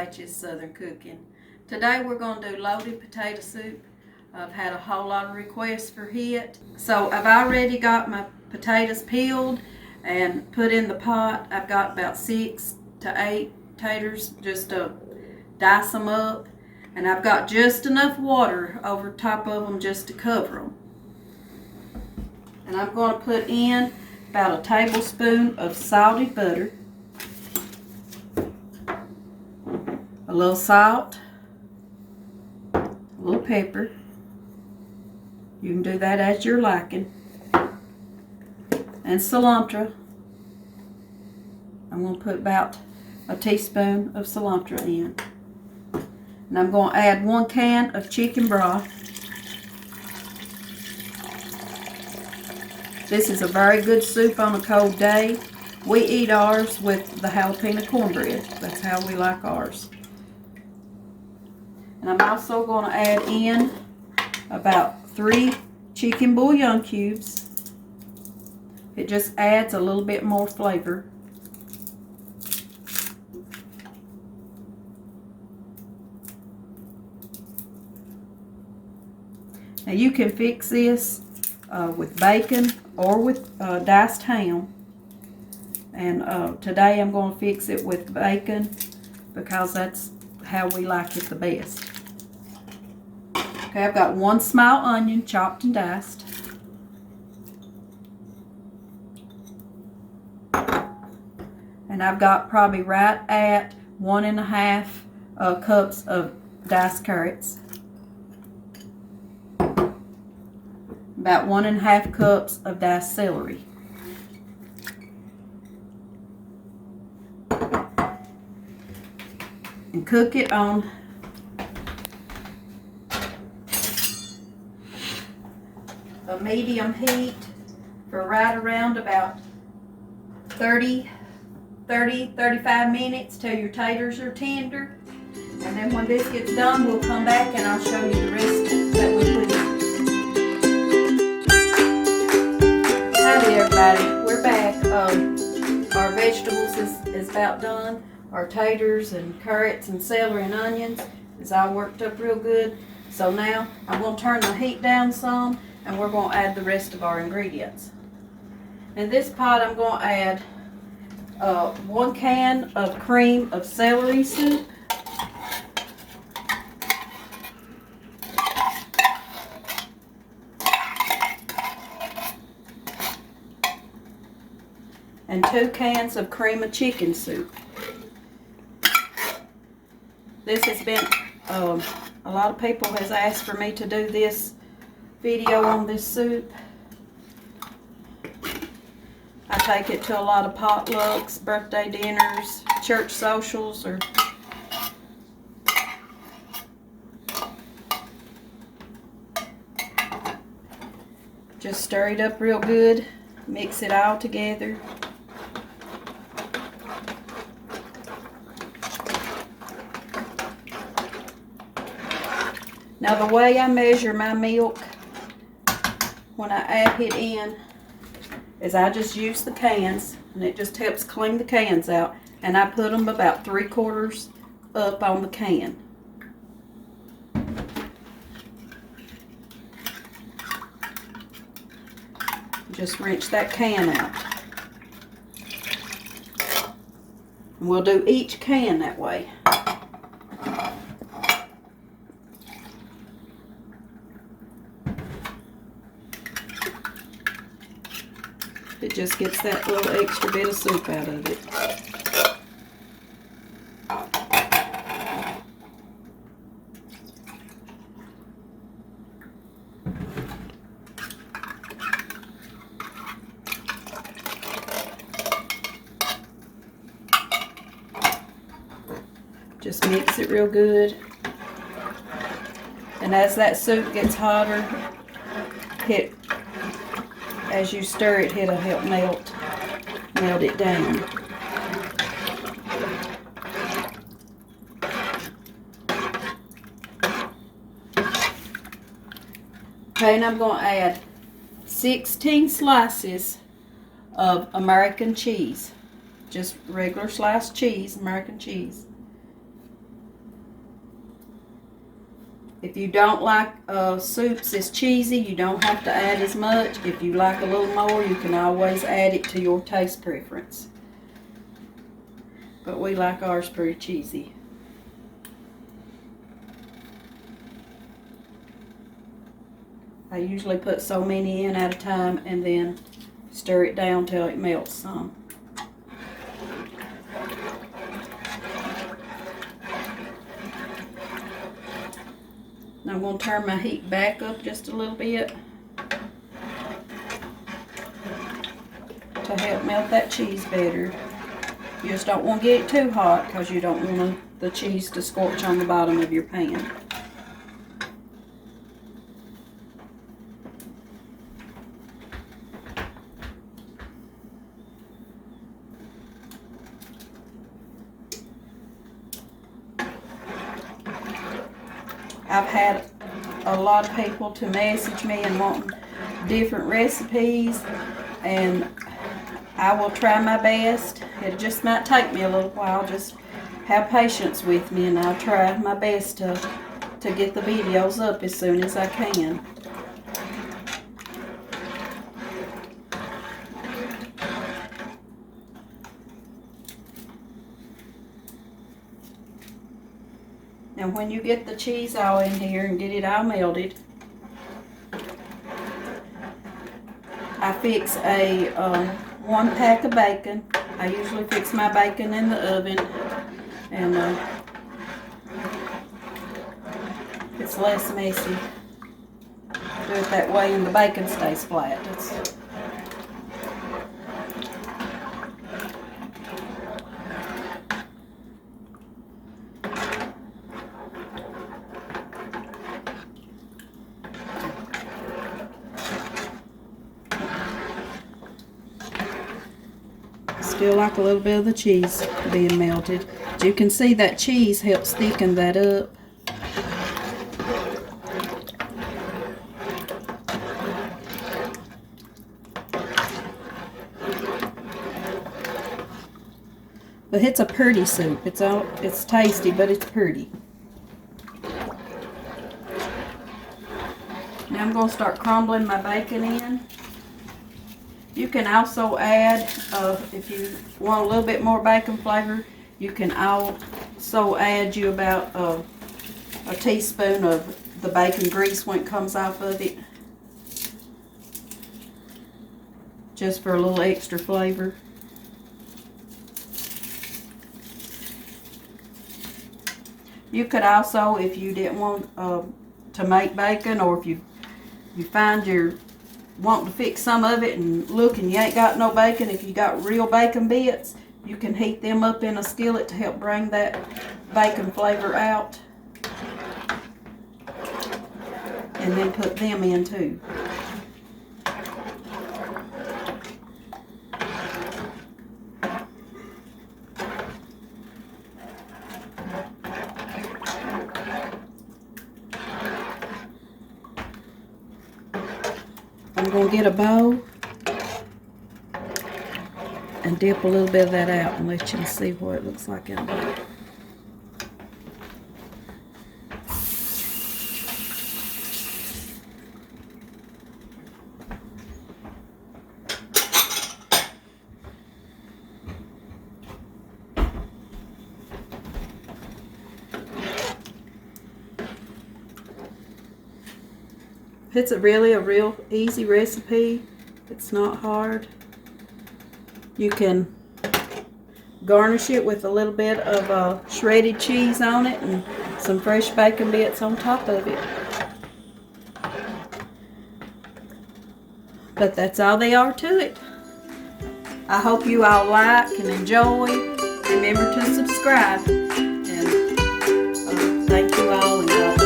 Rachel's Southern Cooking. Today we're going to do loaded potato soup. I've had a whole lot of requests for it. So I've already got my potatoes peeled and put in the pot. I've got about 6 to 8 taters just to dice them up. And I've got just enough water over top of them just to cover them. And I'm going to put in about a tablespoon of salted butter, a little salt, a little pepper. You can do that as you're liking. And cilantro. I'm going to put about a teaspoon of cilantro in. And I'm going to add 1 can of chicken broth. This is a very good soup on a cold day. We eat ours with the Jalapeno Cornbread. That's how we like ours. And I'm also going to add in about 3 chicken bouillon cubes. It just adds a little bit more flavor. Now you can fix this with bacon or with diced ham. And today I'm going to fix it with bacon because that's how we like it the best. Okay, I've got 1 small onion chopped and diced. And I've got probably right at 1½ cups of diced carrots. About 1½ cups of diced celery. And cook it on a medium heat for right around about 35 minutes till your taters are tender. And then when this gets done, we'll come back and I'll show you the rest that we put in. Howdy everybody, we're back. Our vegetables is about done. Our taters and carrots and celery and onions is all worked up real good. So now I'm going to turn the heat down some and we're going to add the rest of our ingredients. In this pot I'm going to add 1 can of cream of celery soup. And 2 cans of cream of chicken soup. This has been, a lot of people has asked for me to do this video on this soup. I take it to a lot of potlucks, birthday dinners, church socials, or just stir it up real good, mix it all together. Now the way I measure my milk when I add it in is I just use the cans, and it just helps clean the cans out, and I put them about 3/4 up on the can. Just rinse that can out. And we'll do each can that way. It just gets that little extra bit of soup out of it. Just mix it real good. And as that soup gets hotter, as you stir it, it'll help melt it down. Okay, and I'm going to add 16 slices of American cheese. Just regular sliced cheese, American cheese. If you don't like soups as cheesy, you don't have to add as much. If you like a little more, you can always add it to your taste preference. But we like ours pretty cheesy. I usually put so many in at a time and then stir it down till it melts some. Now I'm going to turn my heat back up just a little bit to help melt that cheese better. You just don't want to get it too hot because you don't want the cheese to scorch on the bottom of your pan. I've had a lot of people to message me and want different recipes, and I will try my best. It just might take me a little while. Just have patience with me, and I'll try my best to get the videos up as soon as I can. And when you get the cheese all in here and get it all melted, I fix a 1 pack of bacon. I usually fix my bacon in the oven, and it's less messy. Do it that way and the bacon stays flat. Still like a little bit of the cheese being melted. As you can see, that cheese helps thicken that up. But it's a pretty soup. It's tasty, but it's pretty. Now I'm going to start crumbling my bacon in. You can also add, if you want a little bit more bacon flavor, you can also add you about a teaspoon of the bacon grease when it comes off of it. Just for a little extra flavor. You could also, if you didn't want to make bacon, or if you find you're wanting to fix some of it and look and you ain't got no bacon, if you got real bacon bits, you can heat them up in a skillet to help bring that bacon flavor out. And then put them in too. I'm going to get a bowl and dip a little bit of that out and let you see what it looks like in there. It's a real easy recipe. It's not hard. You can garnish it with a little bit of shredded cheese on it and some fresh bacon bits on top of it. But that's all there are to it. I hope you all like and enjoy. Remember to subscribe. And thank you all, and God